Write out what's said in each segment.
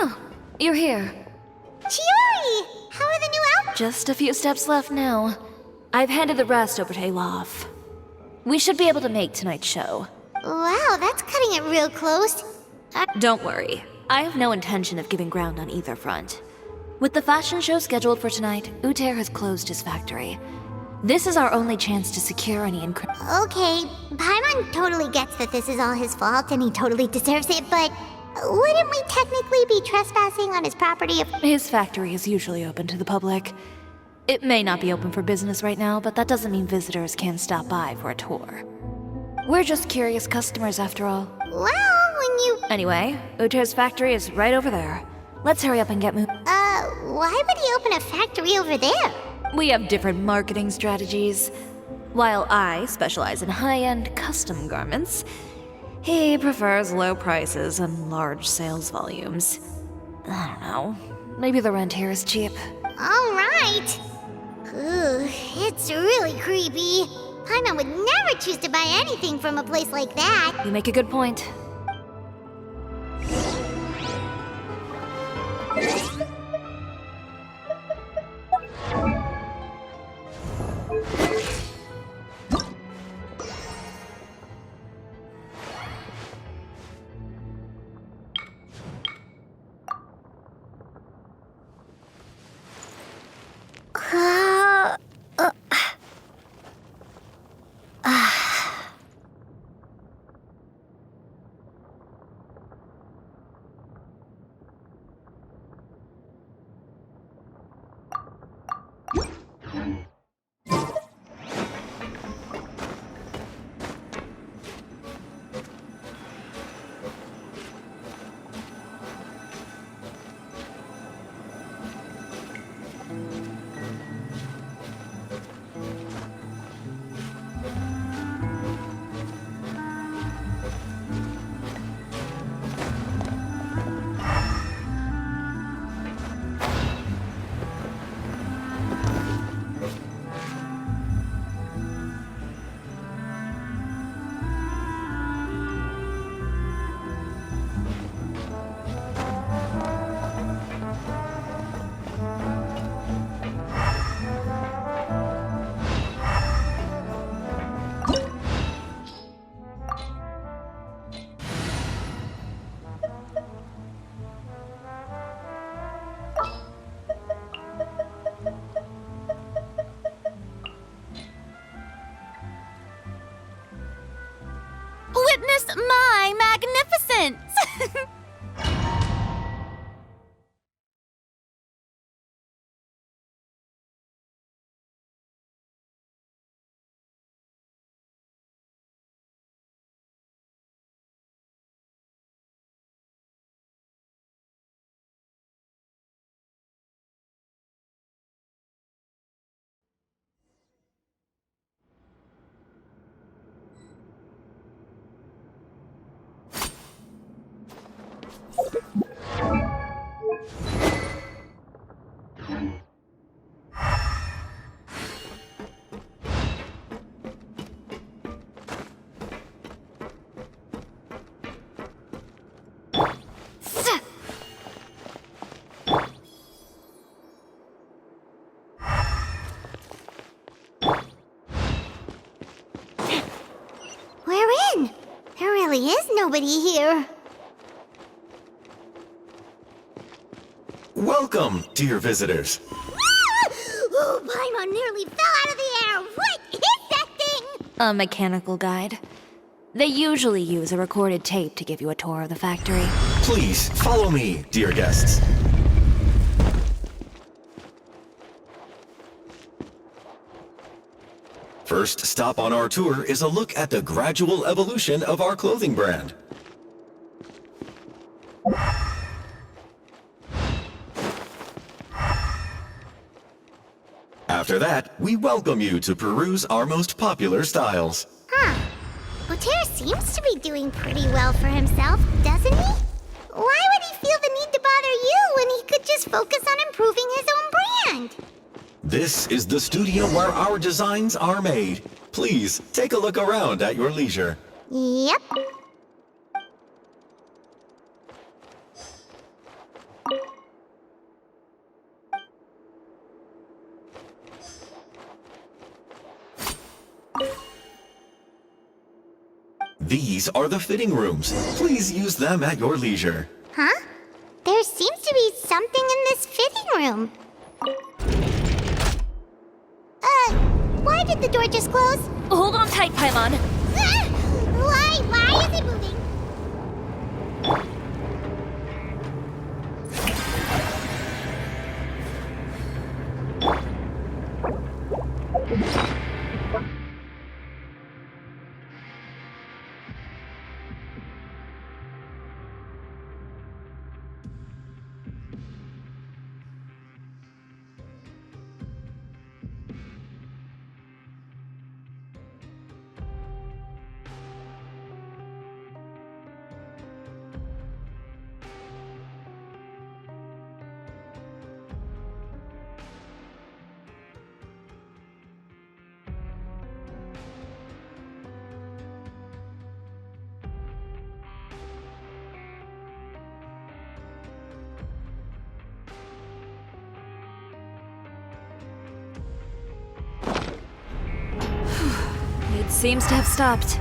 Oh, you're here. Chiori! How are the new outfits? Just a few steps left now. I've handed the rest over to Alof. We should be able to make tonight's show. Wow, that's cutting it real close. Don't worry. I have no intention of giving ground on either front. With the fashion show scheduled for tonight, Uter has closed his factory. This is our only chance to secure any Okay, Paimon totally gets that this is all his fault and he totally deserves it, but wouldn't we technically be trespassing on his property if— His factory is usually open to the public. It may not be open for business right now, but that doesn't mean visitors can't stop by for a tour. We're just curious customers after all. Well, when you... Anyway, Uter's factory is right over there. Let's hurry up and get moving. Why would he open a factory over there? We have different marketing strategies. While I specialize in high-end custom garments, he prefers low prices and large sales volumes. I don't know. Maybe the rent here is cheap. Alright. Ooh, it's really creepy. Paimon would never choose to buy anything from a place like that. You make a good point. Witness my magnificence! We're in. There really is nobody here. Welcome, dear visitors. Oh, Paimon nearly fell out of the air. What is that thing? A mechanical guide. They usually use a recorded tape to give you a tour of the factory. Please follow me, dear guests. First stop on our tour is a look at the gradual evolution of our clothing brand. After that, we welcome you to peruse our most popular styles. Huh. Oter seems to be doing pretty well for himself, doesn't he? Why would he feel the need to bother you when he could just focus on improving his own brand? This is the studio where our designs are made. Please, take a look around at your leisure. Yep. These are the fitting rooms. Please use them at your leisure. Huh? There seems to be something in this fitting room. Why did the door just close? Hold on tight, Paimon. Ah! Why is it moving? seems to have stopped.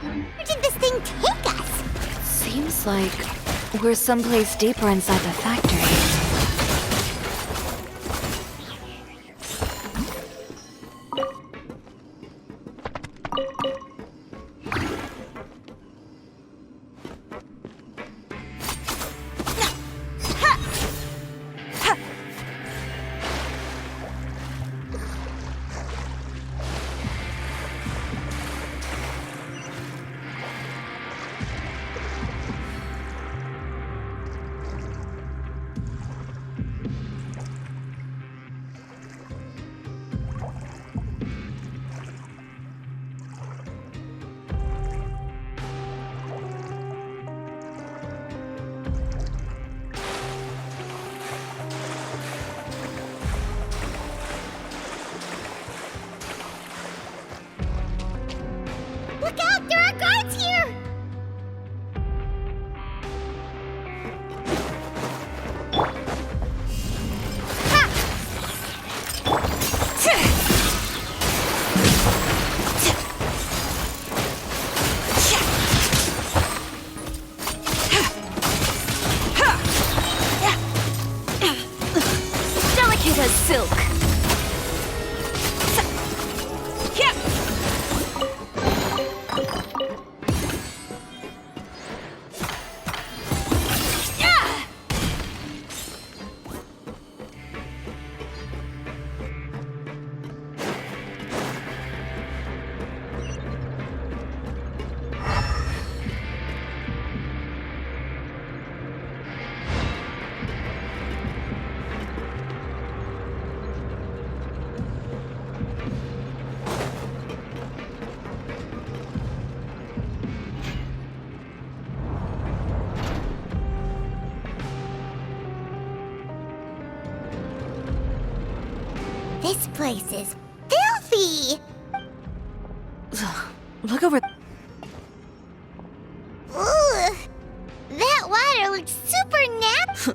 Where did this thing take us? Seems like we're someplace deeper inside the factory. Look out! There are guards here! Delicate as silk. This place is filthy! Look over. Ugh. That water looks super nasty.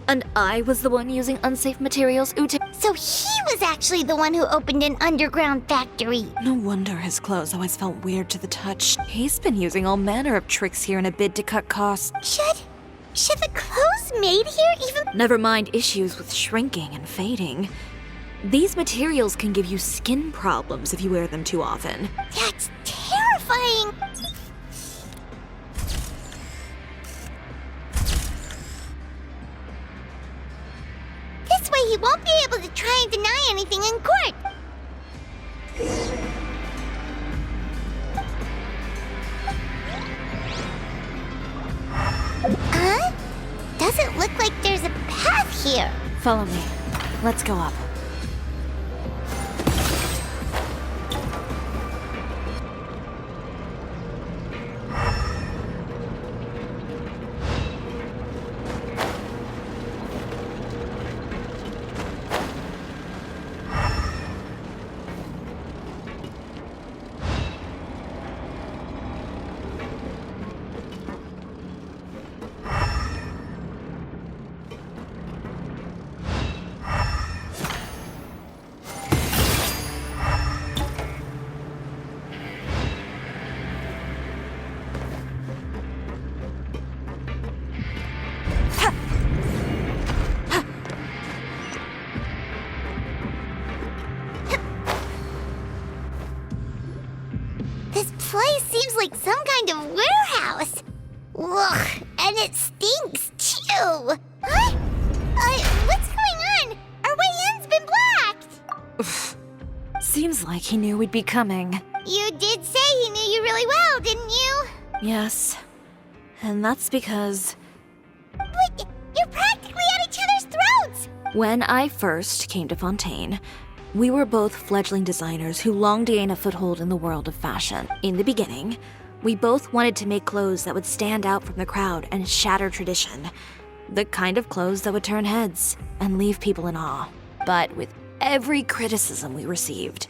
And I was the one using unsafe materials, So he was actually the one who opened an underground factory. No wonder his clothes always felt weird to the touch. He's been using all manner of tricks here in a bid to cut costs. Should the clothes made here even... Never mind issues with shrinking and fading. These materials can give you skin problems if you wear them too often. That's terrifying! This way he won't be able to try and deny anything in court. Huh? Doesn't look like there's a path here. Follow me. Let's go up. This place seems like some kind of warehouse. Ugh, and it stinks too. What? What's going on? Our way in's been blocked. Seems like he knew we'd be coming. You did say he knew you really well, didn't you? Yes. And that's because But you're practically at each other's throats. when I first came to Fontaine, we were both fledgling designers who longed to gain a foothold in the world of fashion. In the beginning, we both wanted to make clothes that would stand out from the crowd and shatter tradition. The kind of clothes that would turn heads and leave people in awe. But with every criticism we received,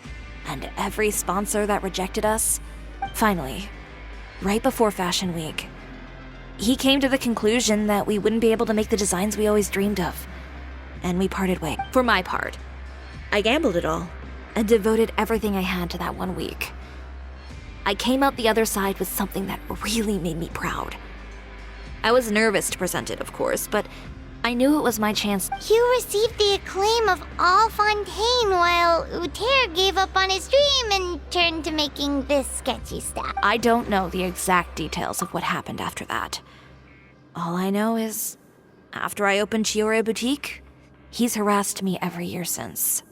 and every sponsor that rejected us, finally, right before Fashion Week, He came to the conclusion that we wouldn't be able to make the designs we always dreamed of. And we parted ways. For my part, I gambled it all and devoted everything I had to that 1 week. I came out the other side with something that really made me proud. I was nervous to present it, of course, but I knew it was my chance. You received the acclaim of all Fontaine while Uter gave up on his dream and turned to making this sketchy stuff. I don't know the exact details of what happened after that. All I know is, after I opened Chiore Boutique, he's harassed me every year since.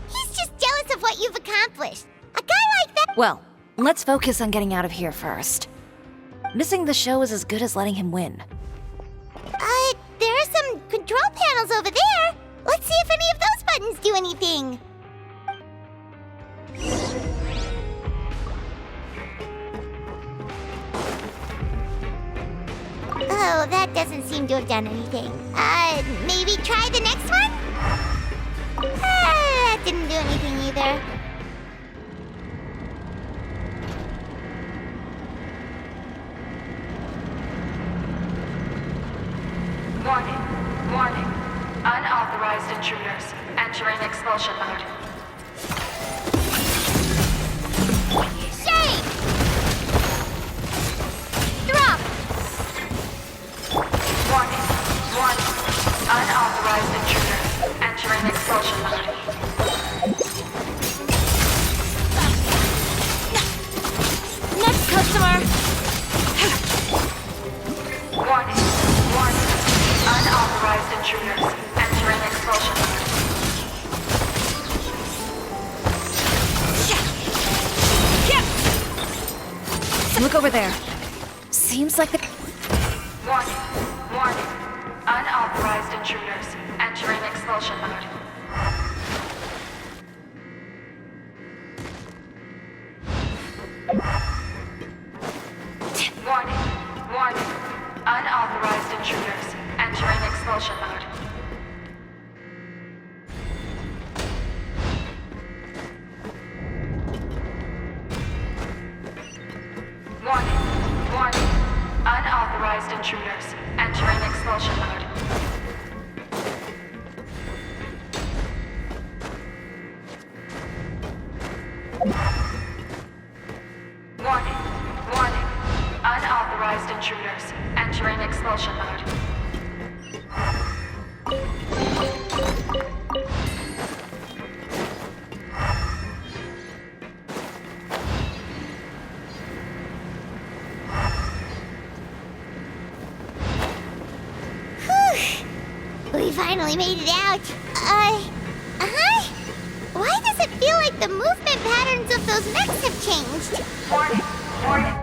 He's just jealous of what you've accomplished. A guy like that. Well, let's focus on getting out of here first. Missing the show is as good as letting him win. There are some control panels over there. Let's see if any of those buttons do anything. Oh, that doesn't seem to have done anything. Maybe try the next one? That didn't do anything either. Warning, warning. Unauthorized intruders entering expulsion mode. Shake! Drop! Warning, warning. Unauthorized intruders entering expulsion mode. Next customer! Warning, warning. Unauthorized intruders entering expulsion mode. Look over there. Seems like the... Warning, warning. Unauthorized intruders entering expulsion mode. Warning, warning. Unauthorized intruders entering expulsion mode. Warning, warning. Unauthorized intruders entering expulsion mode. Warning, warning. Unauthorized intruders entering expulsion mode. We finally made it out. Huh? Why does it feel like the movement patterns of those mechs have changed? Warning, warning.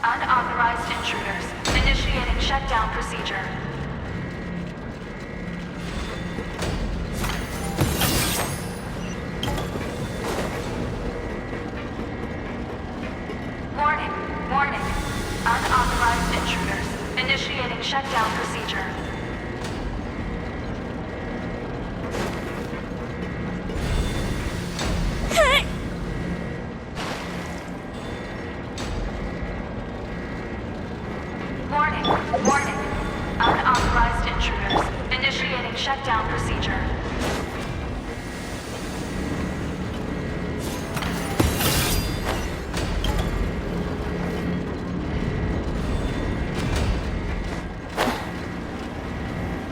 Unauthorized intruders initiating shutdown procedure. Warning, warning. Unauthorized intruders initiating shutdown procedure. Warning, warning. Unauthorized intruders initiating shutdown procedure.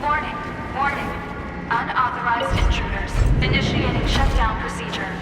Warning, warning. Unauthorized intruders initiating shutdown procedure.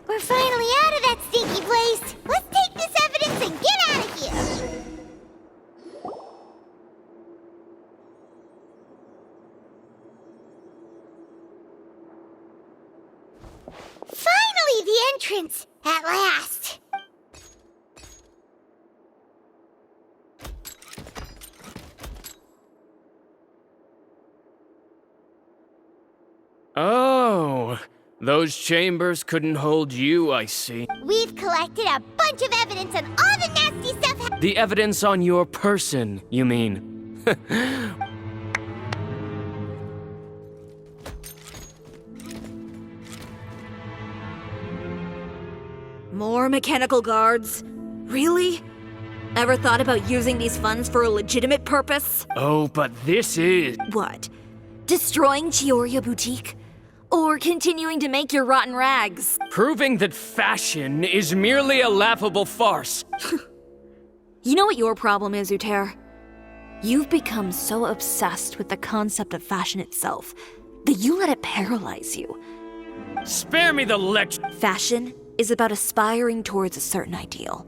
We're finally out of that stinky place. Let's take this evidence and get out of here. Finally, the entrance! At last! Oh, those chambers couldn't hold you, I see. We've collected a bunch of evidence and all the nasty stuff. The evidence on your person, you mean? More mechanical guards? Really? Ever thought about using these funds for a legitimate purpose? Oh, but this is... What? Destroying Chioria Boutique? Or continuing to make your rotten rags? Proving that fashion is merely a laughable farce. You know what your problem is, Uter? You've become so obsessed with the concept of fashion itself that you let it paralyze you. Spare me the lecture. Fashion is about aspiring towards a certain ideal.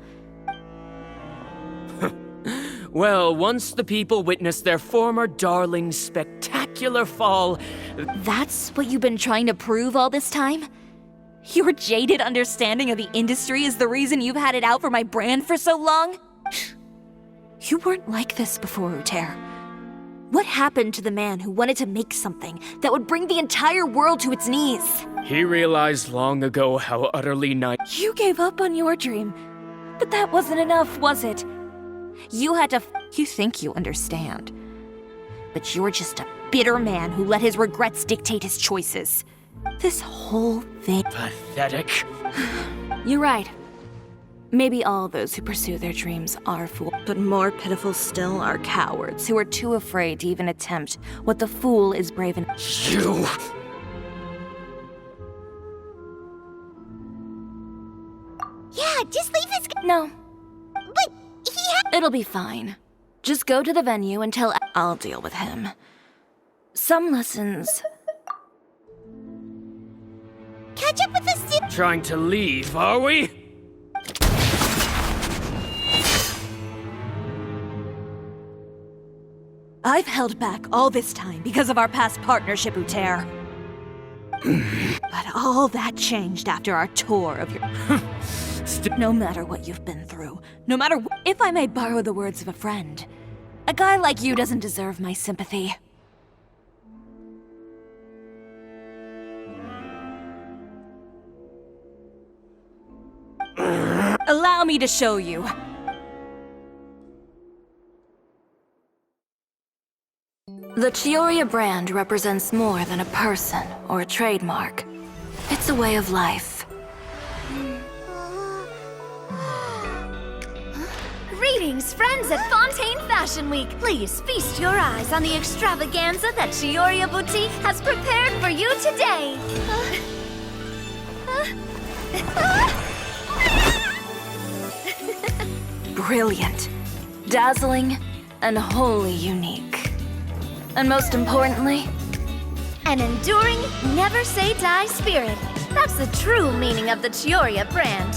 Well, once the people witness their former darling's spectacular fall... That's what you've been trying to prove all this time? Your jaded understanding of the industry is the reason you've had it out for my brand for so long? You weren't like this before, Uter. What happened to the man who wanted to make something that would bring the entire world to its knees? He realized long ago how utterly naive... You gave up on your dream, but that wasn't enough, was it? You had to You think you understand. But you're just a bitter man who let his regrets dictate his choices. This whole thing... Pathetic. You're right. Maybe all those who pursue their dreams are fools, but more pitiful still are cowards who are too afraid to even attempt what the fool is brave enough. You... Yeah, just leave his... No, But he it'll be fine. Just go to the venue and tell I'll deal with him. Some lessons... catch up with us. Trying to leave, are we? I've held back all this time because of our past partnership, Uter. But all that changed after our tour of your... No matter what you've been through, no matter if I may borrow the words of a friend, a guy like you doesn't deserve my sympathy. Allow me to show you. The Chioria brand represents more than a person or a trademark. It's a way of life. Greetings, friends at Fontaine Fashion Week. Please feast your eyes on the extravaganza that Chioria Boutique has prepared for you today. Brilliant, dazzling, and wholly unique. And most importantly, An enduring, never say die spirit. That's the true meaning of the Chioria brand.